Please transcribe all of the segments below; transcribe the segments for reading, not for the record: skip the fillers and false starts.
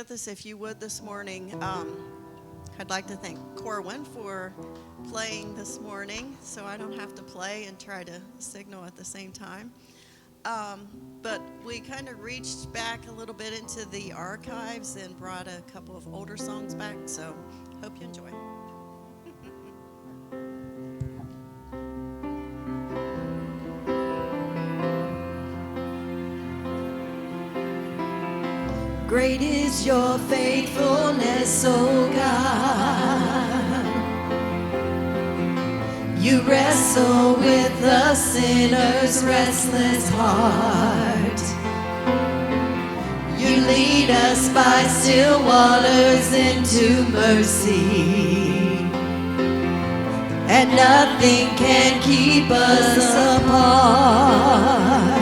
With us, if you would, this morning. I'd like to thank Corwin for playing this morning, so I don't have to play and try to signal at the same time. But we kind of reached back a little bit into the archives and brought a couple of older songs back, so hope you enjoy. Great is your faithfulness, O God. You wrestle with the sinner's restless heart. You lead us by still waters into mercy, and nothing can keep us apart.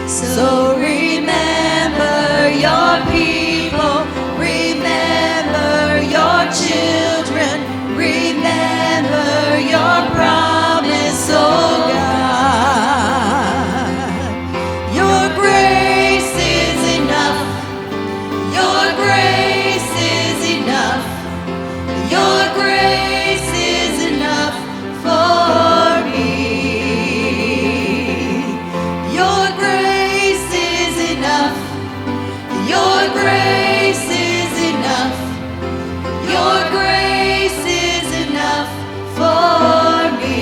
So remember your people, remember your children, remember your promise, oh God. Your grace is enough, your grace is enough, your grace is enough for me. Your grace is enough. Your grace is enough. Your grace is enough for me.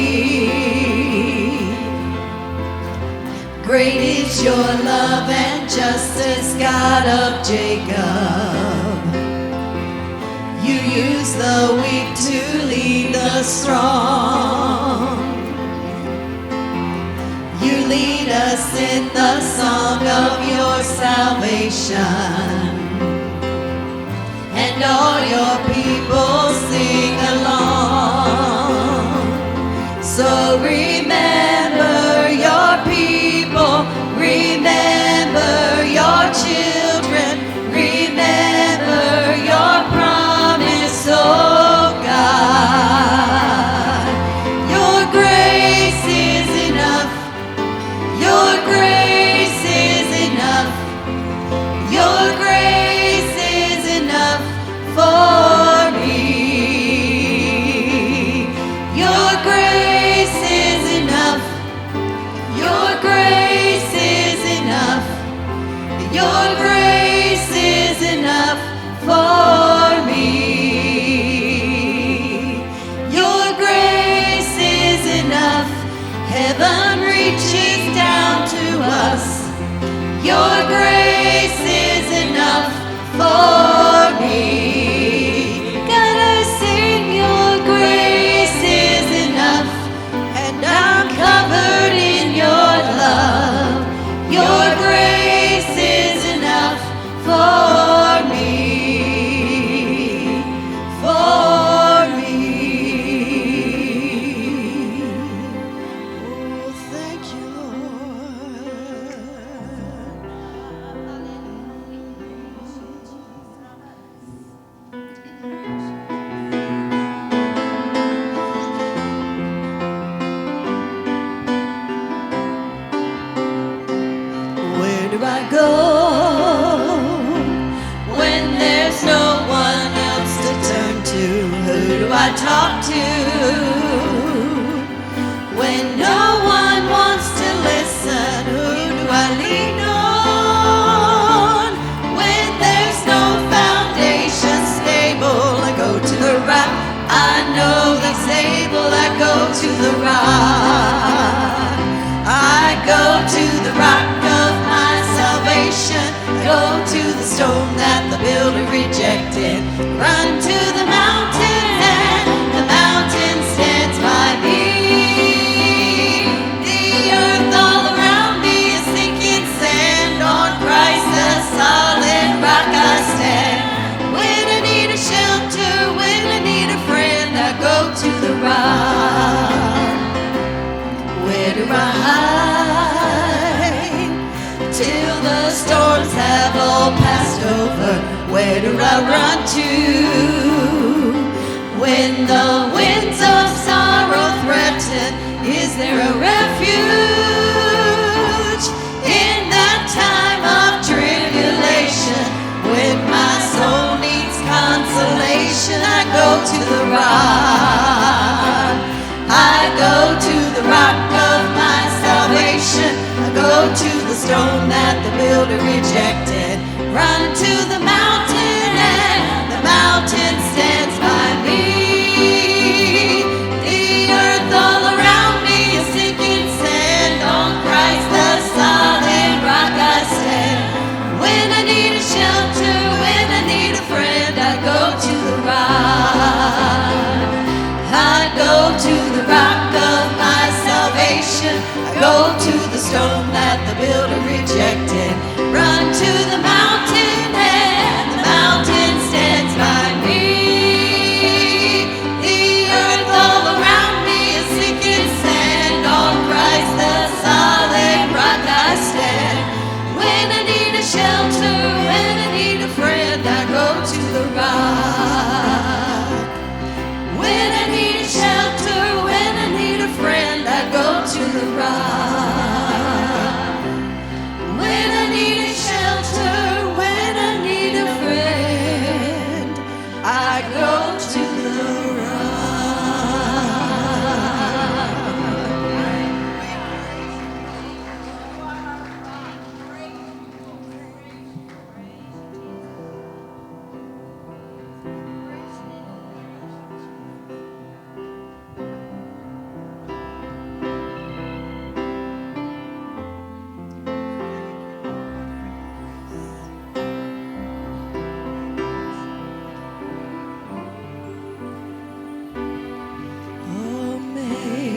Great is your love and justice, God of Jacob. You use the weak to lead the strong. You lead us in the song of your salvation, and all your people sing along. So remember your people, remember your children, remember your promise, oh God. Your grace is enough. Your grace is enough. Your grace is enough for me. Your grace is enough. Your grace is enough. Your grace is enough for me. Your grace is enough. Heaven reaches down to us. Your grace is enough for me. Gotta sing, your grace is enough, and I'm covered in your love. Your grace is enough for me. For me. Oh, thank you, Where do I go when there's no one else to turn to? Who do I talk to when no one wants to listen? Who do I lean on when there's no foundation stable? I go to the rock, I know He's able. I go to the rock, I go to the rock of my salvation. I go to the stone that the builder rejected. Run to the mountain, and the mountain stands by me. The earth all around me is sinking sand. On Christ the solid rock I stand. When I need a shelter, when I need a friend, I go to the rock. Where do I hide till the storms have all passed over? Where do I run to when the winds of sorrow threaten? Is there a refuge in that time of tribulation when my soul to the mountain, and the mountain stands by me. The earth all around me is sinking sand. On Christ the solid rock I stand. When I need a shelter, when I need a friend, I go to the rock. When I need a shelter, when I need a friend, I go to the rock. When I need a shelter, when I need a friend, I go to the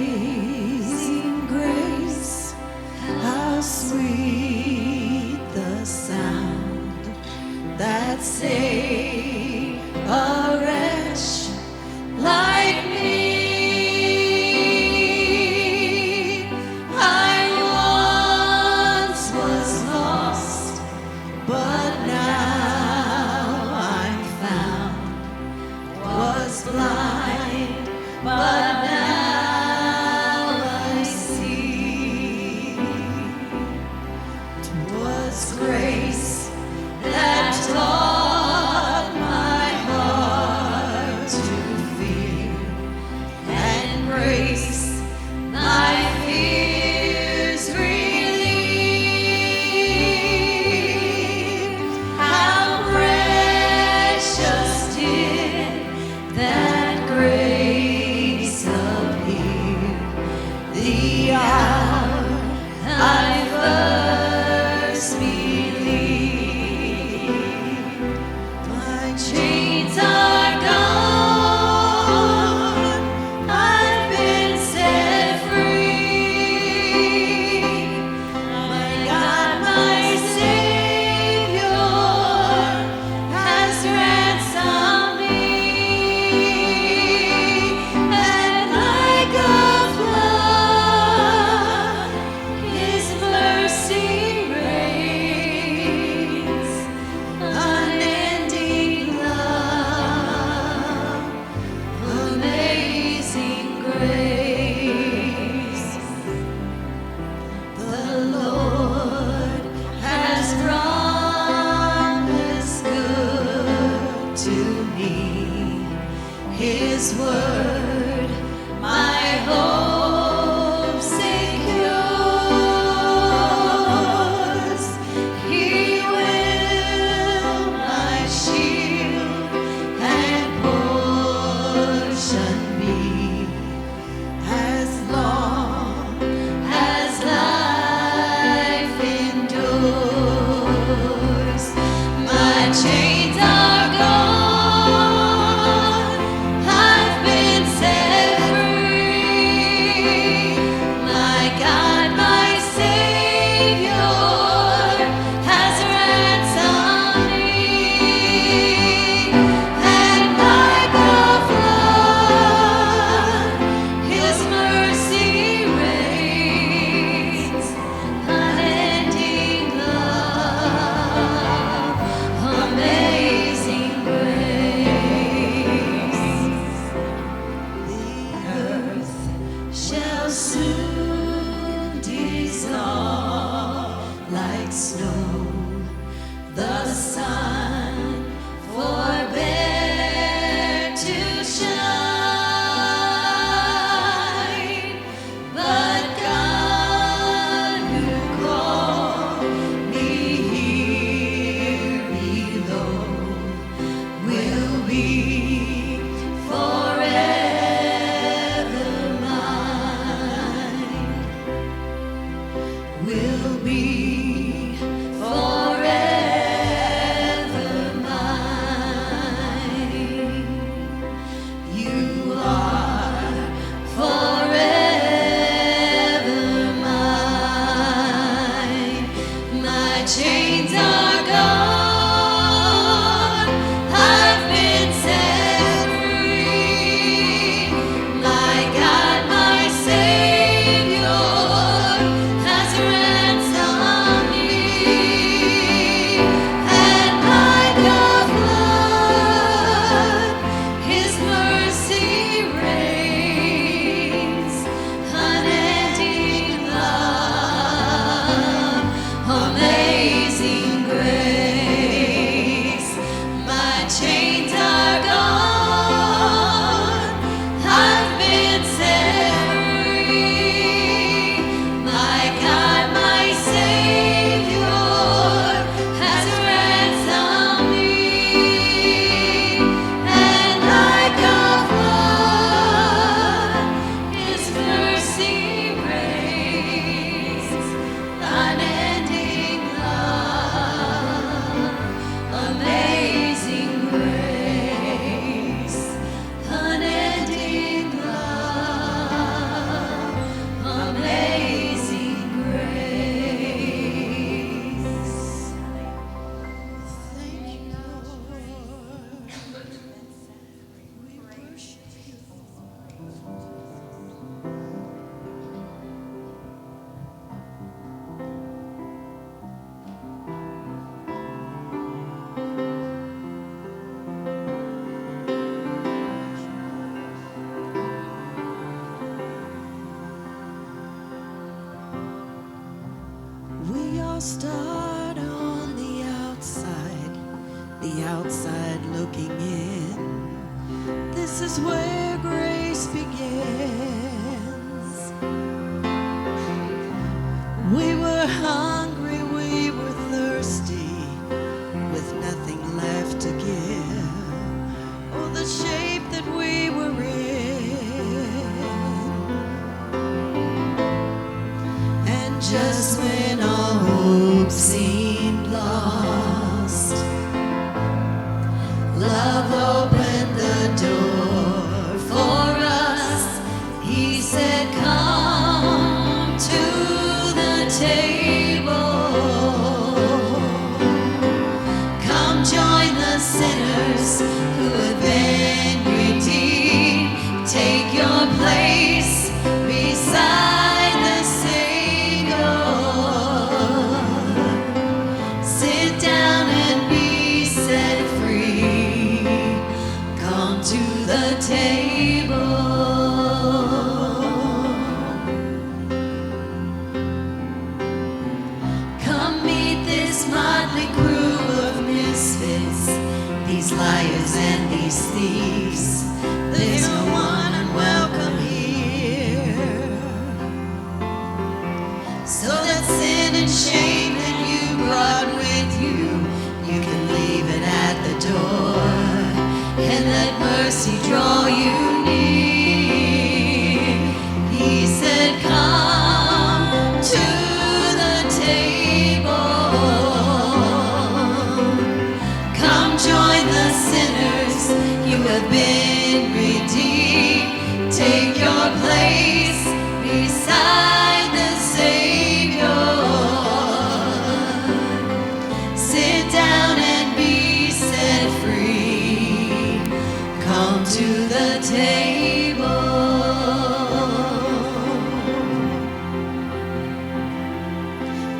Amazing grace, how sweet the sound that saved a wretch like me. I once was lost, but now I'm found. Was blind, but now I see. 'Twas grace that taught my heart to fear, and grace my fears relieved. How precious did that grace appear, the hour I first believed. My chains are gone, I've been set free. My God, my Savior, has ransomed me. And like a flood, His mercy reigns. Unending love, amazing grace. The Lord has promised good to me. His word, my hope secures. He will my shield and portion be, as long as life endures. My chains are gone, I've been set start on the outside looking in. This is where grace begins. We were hungry, we were thirsty, with nothing left to give. Oh, the shape that we were in. And just when all hope seemed lost, love opened the door for us. He said, come to the table. Come join the sinners who have been redeemed. Take your place beside the Savior. Sit down and be set free. Come to the table. Come meet this motley crew of misfits, these liars and these thieves. There's no one unwelcome here. So that sin and shame that you brought with you, you can leave it at the door, and let mercy draw you near. He said, come to the table. Come join the sinners, you have been redeemed. Take your place beside the Savior. Sit down and be set free. Come to the table.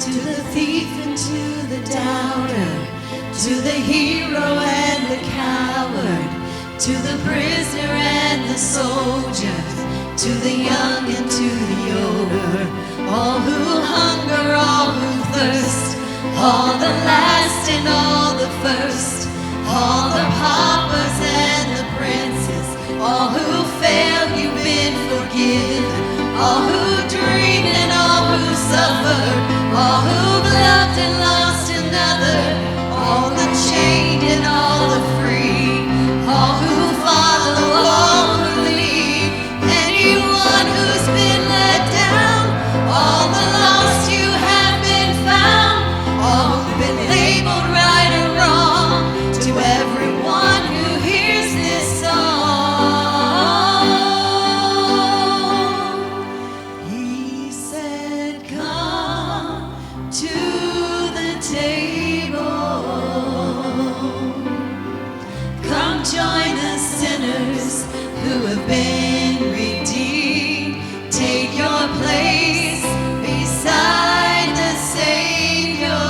To the thief and to the doubter, to the hero and the coward, to the prisoner and the soldier, to the young and to the older, all who hunger, all who thirst, all the last and all the first, all the paupers and the princes, all who failed, you've been forgiven, all who dreamed and all who suffered, all who loved and lost another, all the chained and all the free, all who follow, all who leave, anyone who's been let down, all the lost you have been found, all who've been labeled right or wrong, to everyone who hears this song. He said, come to the table. Come join the sinners who have been redeemed. Take your place beside the Savior.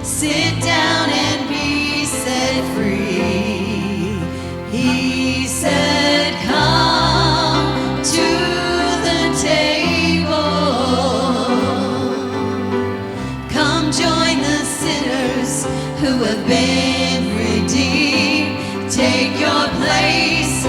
Sit down and be set free. He said, come to the table. Come join the sinners who have been redeemed. Take your place